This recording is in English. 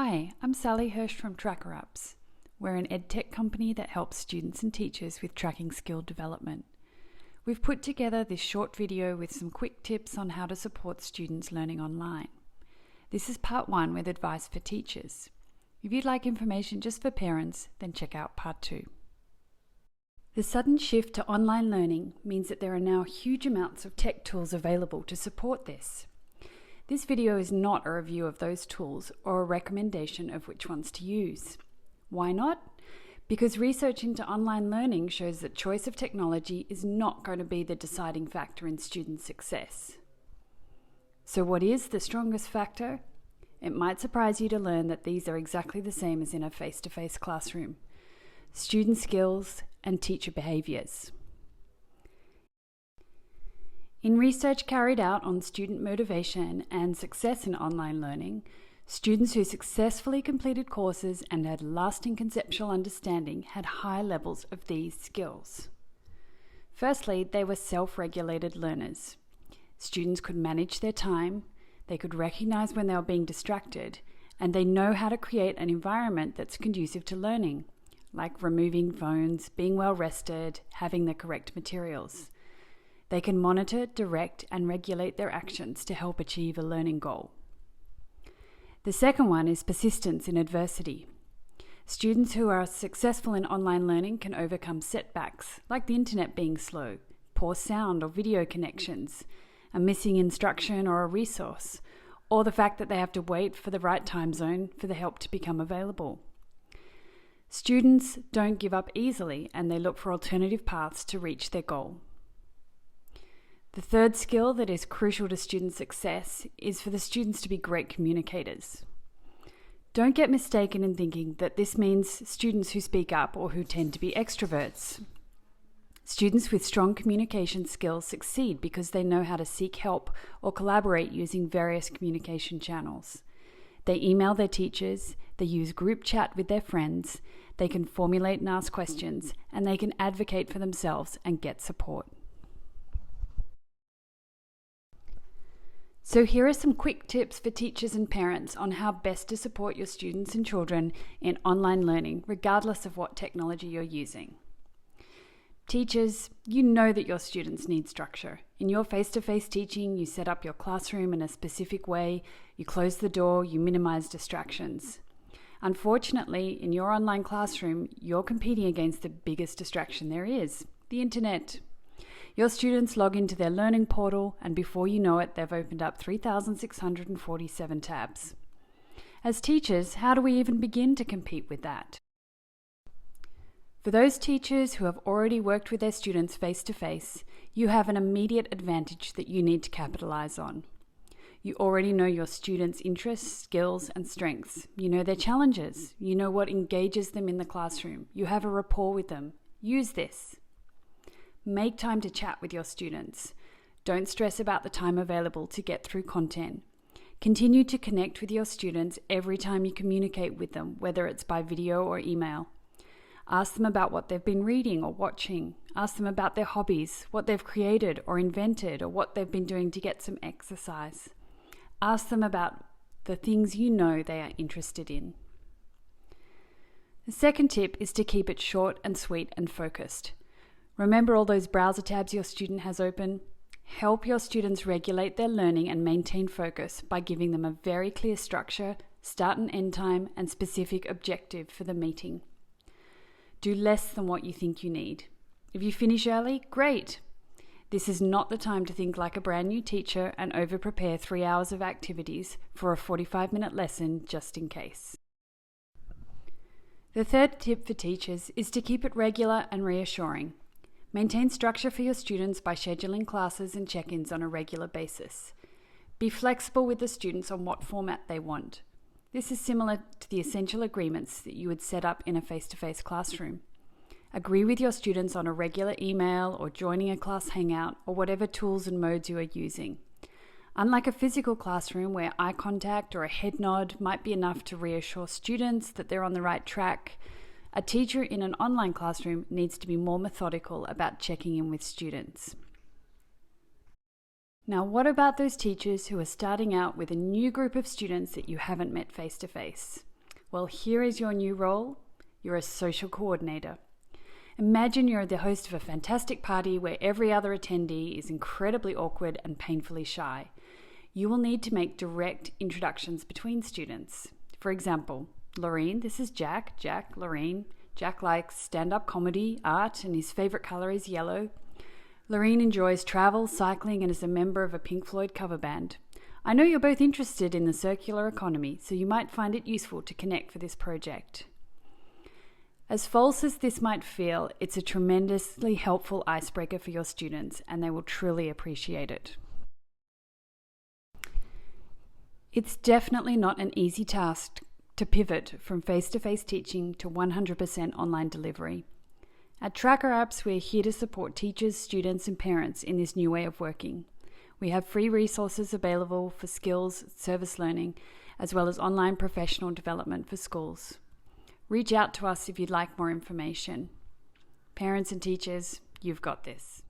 Hi, I'm Sally Hirsch from TrackerUps. We're an edtech company that helps students and teachers with tracking skill development. We've put together this short video with some quick tips on how to support students learning online. This is part 1 with advice for teachers. If you'd like information just for parents, then check out part 2. The sudden shift to online learning means that there are now huge amounts of tech tools available to support this. This video is not a review of those tools or a recommendation of which ones to use. Why not? Because research into online learning shows that choice of technology is not going to be the deciding factor in student success. So what is the strongest factor? It might surprise you to learn that these are exactly the same as in a face-to-face classroom: student skills and teacher behaviours. In research carried out on student motivation and success in online learning, students who successfully completed courses and had lasting conceptual understanding had high levels of these skills. Firstly, they were self-regulated learners. Students could manage their time, they could recognize when they were being distracted, and they know how to create an environment that's conducive to learning, like removing phones, being well rested, having the correct materials. They can monitor, direct, and regulate their actions to help achieve a learning goal. The second one is persistence in adversity. Students who are successful in online learning can overcome setbacks, like the internet being slow, poor sound or video connections, a missing instruction or a resource, or the fact that they have to wait for the right time zone for the help to become available. Students don't give up easily, and they look for alternative paths to reach their goal. The third skill that is crucial to student success is for the students to be great communicators. Don't get mistaken in thinking that this means students who speak up or who tend to be extroverts. Students with strong communication skills succeed because they know how to seek help or collaborate using various communication channels. They email their teachers, they use group chat with their friends, they can formulate and ask questions, and they can advocate for themselves and get support. So here are some quick tips for teachers and parents on how best to support your students and children in online learning, regardless of what technology you're using. Teachers, you know that your students need structure. In your face-to-face teaching, you set up your classroom in a specific way, you close the door, you minimize distractions. Unfortunately, in your online classroom, you're competing against the biggest distraction there is, the internet. Your students log into their learning portal, and before you know it, they've opened up 3,647 tabs. As teachers, how do we even begin to compete with that? For those teachers who have already worked with their students face-to-face, you have an immediate advantage that you need to capitalize on. You already know your students' interests, skills, and strengths. You know their challenges. You know what engages them in the classroom. You have a rapport with them. Use this. Make time to chat with your students. Don't stress about the time available to get through content. Continue to connect with your students every time you communicate with them, whether it's by video or email. Ask them about what they've been reading or watching. Ask them about their hobbies, what they've created or invented, or what they've been doing to get some exercise. Ask them about the things you know they are interested in. The second tip is to keep it short and sweet and focused. Remember all those browser tabs your student has open? Help your students regulate their learning and maintain focus by giving them a very clear structure, start and end time, and specific objective for the meeting. Do less than what you think you need. If you finish early, great. This is not the time to think like a brand new teacher and over-prepare 3 hours of activities for a 45-minute lesson just in case. The third tip for teachers is to keep it regular and reassuring. Maintain structure for your students by scheduling classes and check-ins on a regular basis. Be flexible with the students on what format they want. This is similar to the essential agreements that you would set up in a face-to-face classroom. Agree with your students on a regular email or joining a class hangout or whatever tools and modes you are using. Unlike a physical classroom where eye contact or a head nod might be enough to reassure students that they're on the right track, a teacher in an online classroom needs to be more methodical about checking in with students. Now, what about those teachers who are starting out with a new group of students that you haven't met face to face? Well, here is your new role. You're a social coordinator. Imagine you're the host of a fantastic party where every other attendee is incredibly awkward and painfully shy. You will need to make direct introductions between students. For example, Lorene, this is Jack. Jack, Lorene. Jack likes stand-up comedy, art, and his favourite colour is yellow. Lorene enjoys travel, cycling, and is a member of a Pink Floyd cover band. I know you're both interested in the circular economy, so you might find it useful to connect for this project. As false as this might feel, it's a tremendously helpful icebreaker for your students, and they will truly appreciate it. It's definitely not an easy task to pivot from face-to-face teaching to 100% online delivery. At Tracker Apps, we're here to support teachers, students, and parents in this new way of working. We have free resources available for skills, service learning, as well as online professional development for schools. Reach out to us if you'd like more information. Parents and teachers, you've got this.